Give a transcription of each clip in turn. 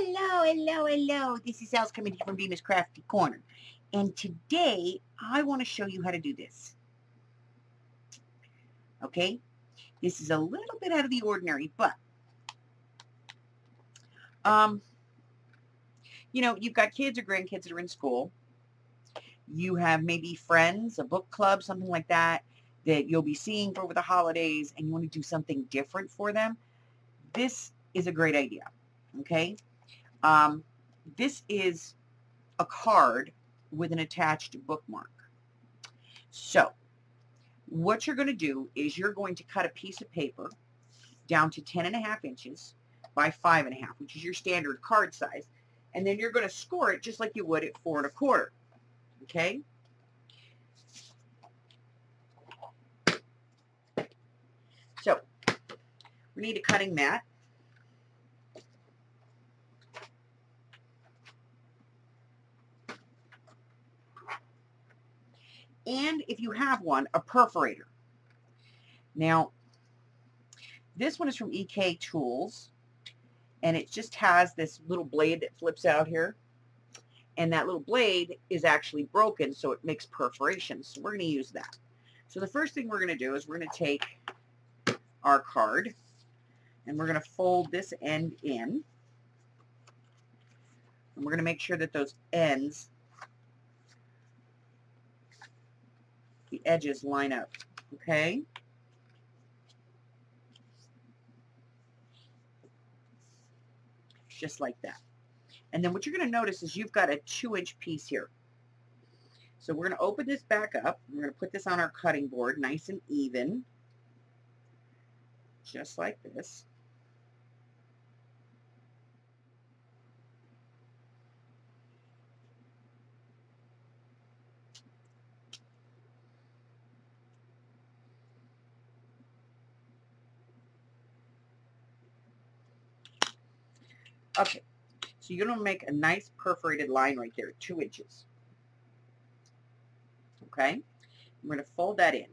Hello, hello, hello. This is Alice coming to you from Bemis Crafty Corner. And today I want to show you how to do this. Okay? This is a little bit out of the ordinary, but you've got kids or grandkids that are in school. You have maybe friends, a book club, something like that you'll be seeing over the holidays, and you want to do something different for them. This is a great idea. Okay? This is a card with an attached bookmark. So what you're going to do is you're going to cut a piece of paper down to 10.5 inches by 5.5, which is your standard card size. And then you're going to score it just like you would at 4 1/4. Okay? So we need a cutting mat. And if you have one, a perforator. Now, this one is from EK Tools, and it just has this little blade that flips out here. And that little blade is actually broken, so it makes perforations. So we're going to use that. So the first thing we're going to do is we're going to take our card, and we're going to fold this end in. And we're going to make sure that those ends, the edges line up, okay? Just like that. And then what you're going to notice is you've got a 2-inch piece here. So we're going to open this back up. We're going to put this on our cutting board nice and even, just like this. Okay, so you're going to make a nice perforated line right there, 2 inches. Okay, we're going to fold that in.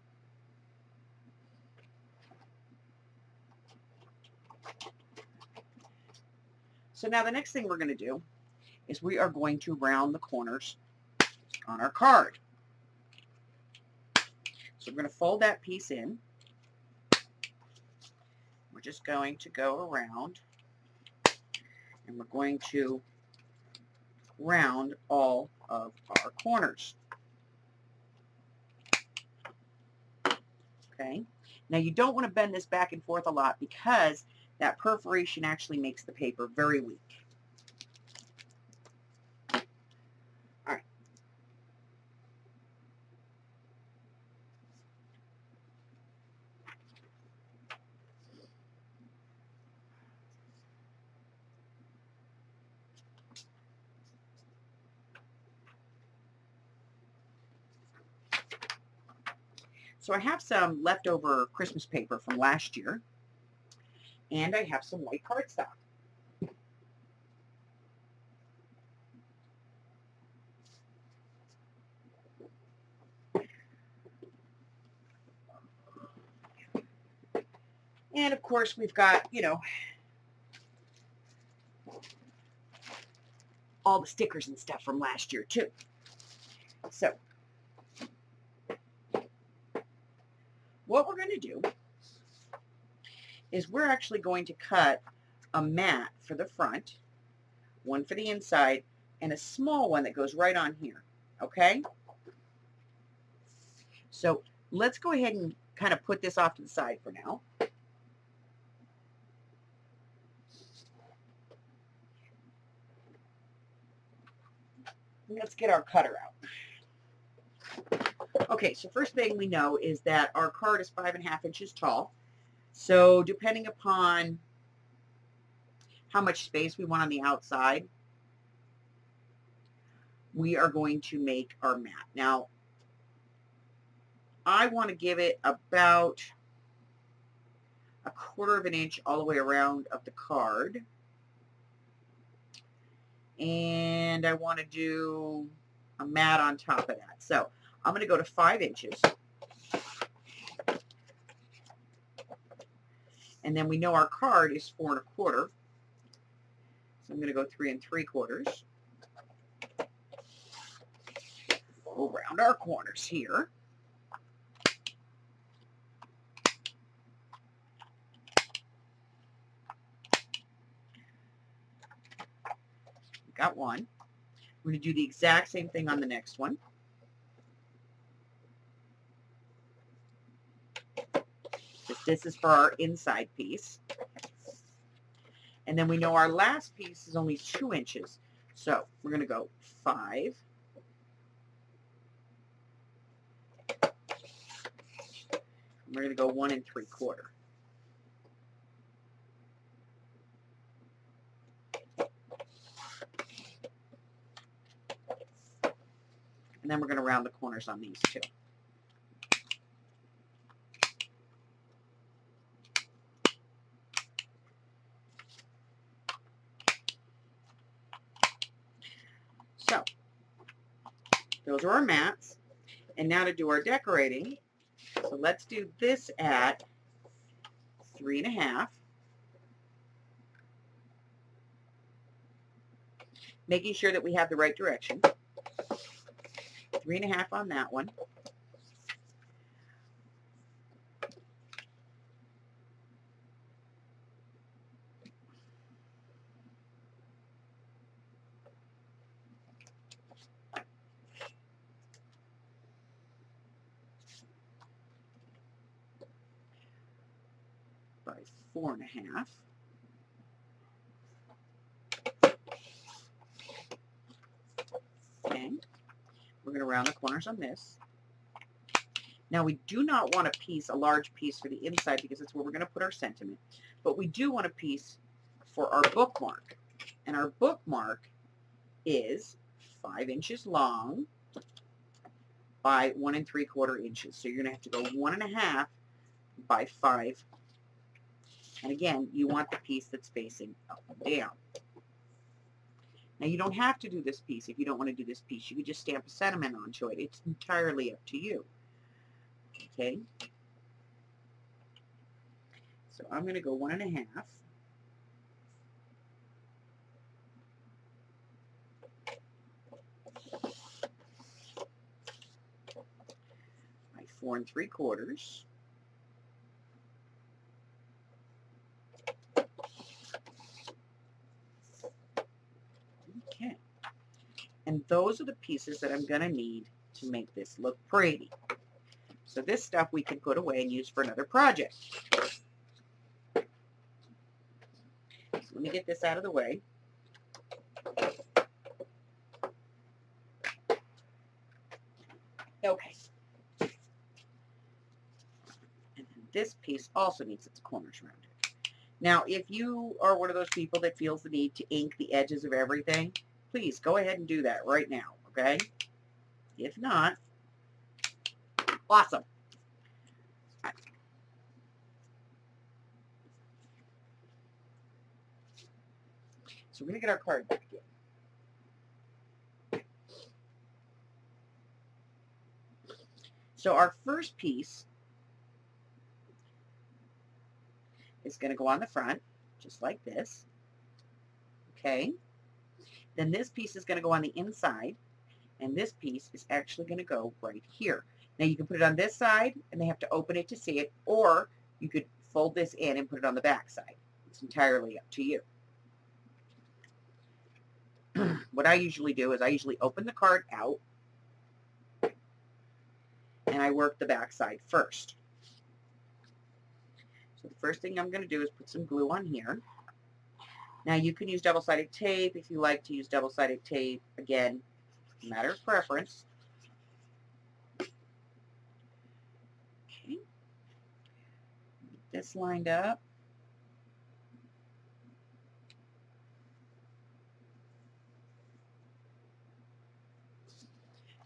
So now the next thing we're going to do is we are going to round the corners on our card. So we're going to fold that piece in. We're just going to go around, and we're going to round all of our corners. Okay. Now you don't want to bend this back and forth a lot because that perforation actually makes the paper very weak. All right. So I have some leftover Christmas paper from last year, and I have some white cardstock. And of course we've got, all the stickers and stuff from last year too. So what we're going to do is we're actually going to cut a mat for the front, one for the inside, and a small one that goes right on here, okay? So let's go ahead and kind of put this off to the side for now. Let's get our cutter out. Okay, so first thing we know is that our card is 5.5 inches tall. So depending upon how much space we want on the outside, we are going to make our mat. Now, I want to give it about 1/4 inch all the way around of the card. And I want to do a mat on top of that. So I'm going to go to 5 inches. And then we know our card is 4 1/4. So I'm going to go 3 3/4. We'll round our corners here. Got one. We're going to do the exact same thing on the next one. This is for our inside piece. And then we know our last piece is only 2 inches. So we're going to go 5. We're going to go 1 3/4. And then we're going to round the corners on these two. So those are our mats. And now to do our decorating. So let's do this at 3 1/2. Making sure that we have the right direction. 3 1/2 on that one. By 4 1/2. Okay. We're going to round the corners on this. Now we do not want a large piece for the inside because that's where we're going to put our sentiment. But we do want a piece for our bookmark. And our bookmark is 5 inches long by 1 3/4 inches. So you're going to have to go 1 1/2 by 5. And again, you want the piece that's facing up and down. Now you don't have to do this piece if you don't want to do this piece. You could just stamp a sentiment onto it. It's entirely up to you. Okay. So I'm going to go 1 1/2. By 4 3/4. Okay. And those are the pieces that I'm going to need to make this look pretty. So this stuff we can put away and use for another project. So let me get this out of the way. Okay. And then this piece also needs its corners rounded. Now, if you are one of those people that feels the need to ink the edges of everything, please go ahead and do that right now, okay? If not, awesome. Right. So we're going to get our card back in. So our first piece is going to go on the front, just like this. Okay. Then this piece is going to go on the inside, and this piece is actually going to go right here. Now you can put it on this side, and they have to open it to see it, or you could fold this in and put it on the back side. It's entirely up to you. What I usually do is I usually open the card out, and I work the back side first. So the first thing I'm going to do is put some glue on here. Now you can use double-sided tape if you like to use double-sided tape. Again, matter of preference. Okay. Get this lined up.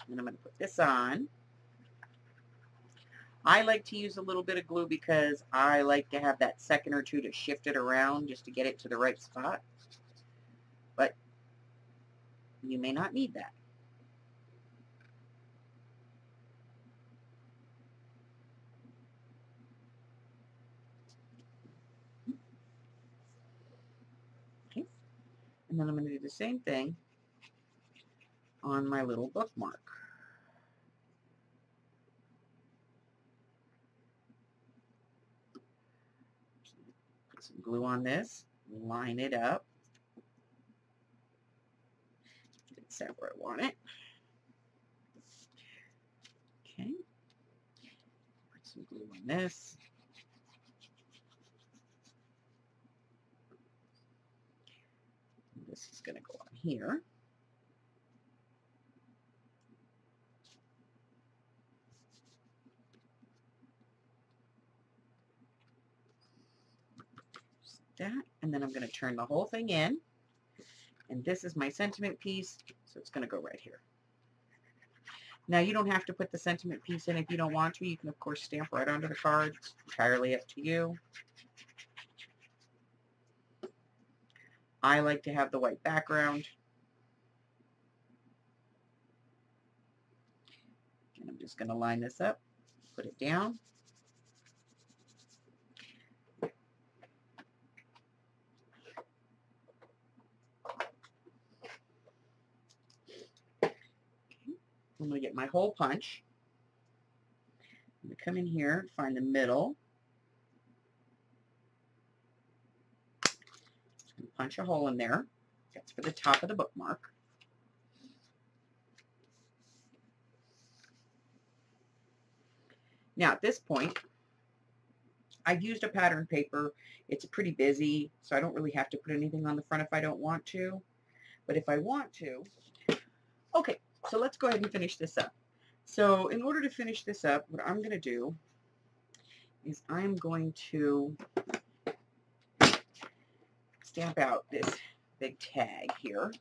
And I'm going to put this on. I like to use a little bit of glue because I like to have that second or two to shift it around just to get it to the right spot. But you may not need that. Okay. And then I'm going to do the same thing on my little bookmark. Put some glue on this, line it up. Get it set where I want it. Okay. Put some glue on this. This is going to go on here. That, and then I'm going to turn the whole thing in, and this is my sentiment piece, so it's going to go right here. Now you don't have to put the sentiment piece in if you don't want to. You can of course stamp right onto the card. It's entirely up to you. I like to have the white background, and I'm just going to line this up, put it down. I'm going to get my hole punch. I'm going to come in here, find the middle. Just going to punch a hole in there. That's for the top of the bookmark. Now at this point, I've used a pattern paper. It's pretty busy, so I don't really have to put anything on the front if I don't want to. But if I want to, okay. So let's go ahead and finish this up. So in order to finish this up, what I'm going to do is I'm going to stamp out this big tag here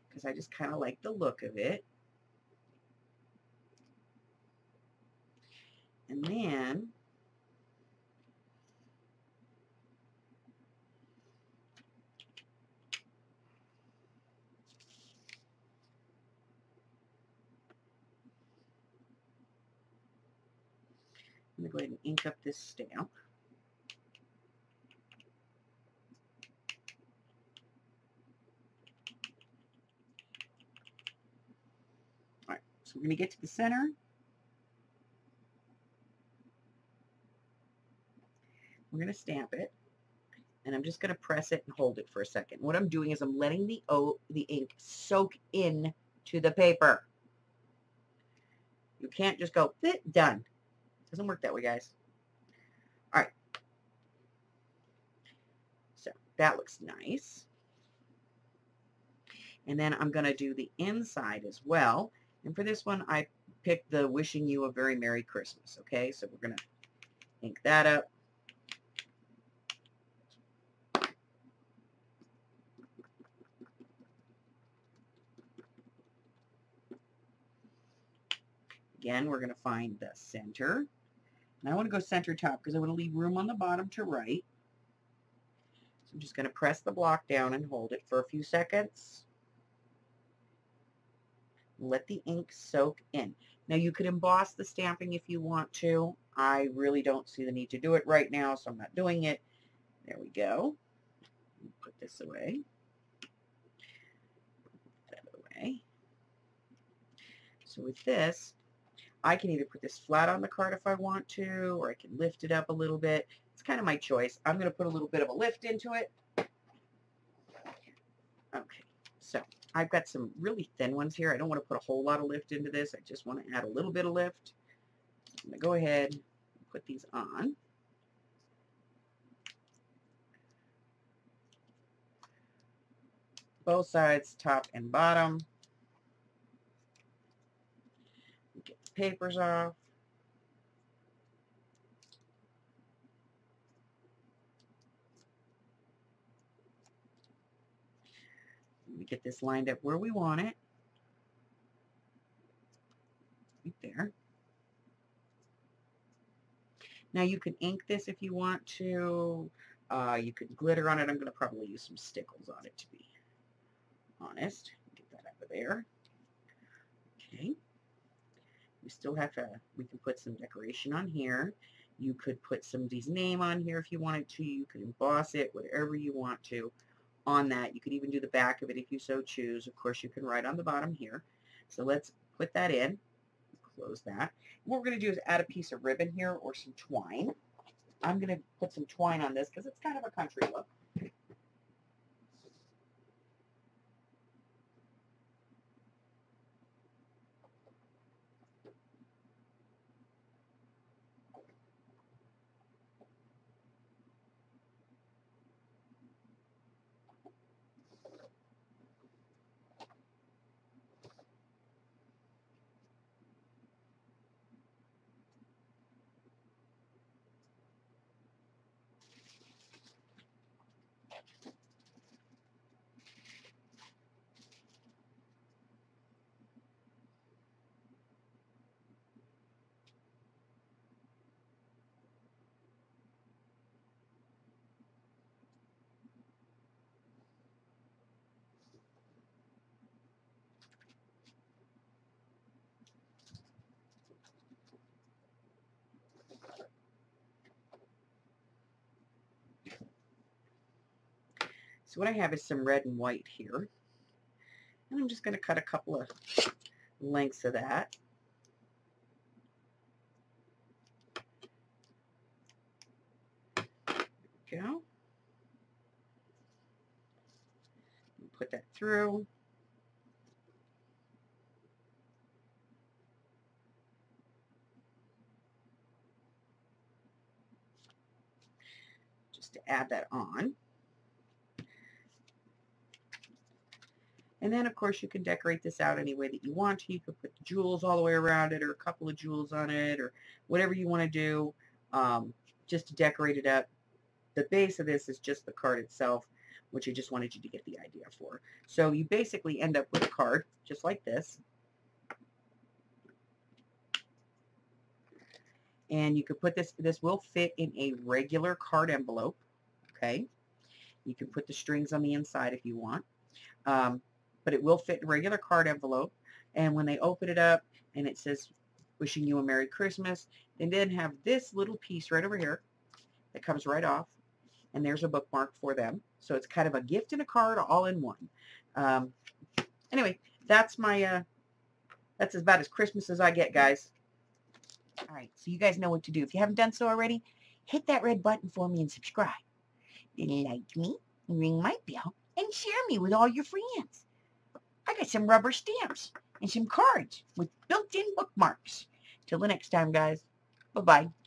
because I just kind of like the look of it. And then I'm going to go ahead and ink up this stamp. All right, so we're going to get to the center. We're going to stamp it, and I'm just going to press it and hold it for a second. What I'm doing is I'm letting the ink soak in to the paper. You can't just go, done. Doesn't work that way, guys. All right. So that looks nice. And then I'm going to do the inside as well. And for this one, I picked the Wishing You a Very Merry Christmas. Okay, so we're going to ink that up. Again, we're going to find the center. And I want to go center top because I want to leave room on the bottom to write. So I'm just going to press the block down and hold it for a few seconds. Let the ink soak in. Now you could emboss the stamping if you want to. I really don't see the need to do it right now, so I'm not doing it. There we go. Put this away. Put that away. So with this, I can either put this flat on the card if I want to, or I can lift it up a little bit. It's kind of my choice. I'm going to put a little bit of a lift into it. Okay, so I've got some really thin ones here. I don't want to put a whole lot of lift into this. I just want to add a little bit of lift. I'm going to go ahead and put these on. Both sides, top and bottom. Get the papers off. We get this lined up where we want it. Right there. Now you can ink this if you want to. You could glitter on it. I'm going to probably use some stickles on it to be honest. Get that out of there. Okay. We still have to, we can put some decoration on here. You could put somebody's name on here if you wanted to. You could emboss it, whatever you want to. on that. You could even do the back of it if you so choose. Of course, you can write on the bottom here. So let's put that in. Close that. What we're going to do is add a piece of ribbon here or some twine. I'm going to put some twine on this because it's kind of a country look. So what I have is some red and white here. And I'm just going to cut a couple of lengths of that. There we go. Put that through. Just to add that on. And then, of course, you can decorate this out any way that you want to. You could put jewels all the way around it or a couple of jewels on it or whatever you want to do just to decorate it up. The base of this is just the card itself, which I just wanted you to get the idea for. So you basically end up with a card just like this. And you could put this will fit in a regular card envelope, okay? You can put the strings on the inside if you want. But it will fit in a regular card envelope. And when they open it up and it says, wishing you a Merry Christmas, they then have this little piece right over here that comes right off. And there's a bookmark for them. So it's kind of a gift and a card all in one. Anyway, that's my, that's about as Christmas as I get, guys. All right, so you guys know what to do. If you haven't done so already, hit that red button for me and subscribe. Then like me, ring my bell, and share me with all your friends. I got some rubber stamps and some cards with built-in bookmarks. Till the next time, guys. Bye-bye.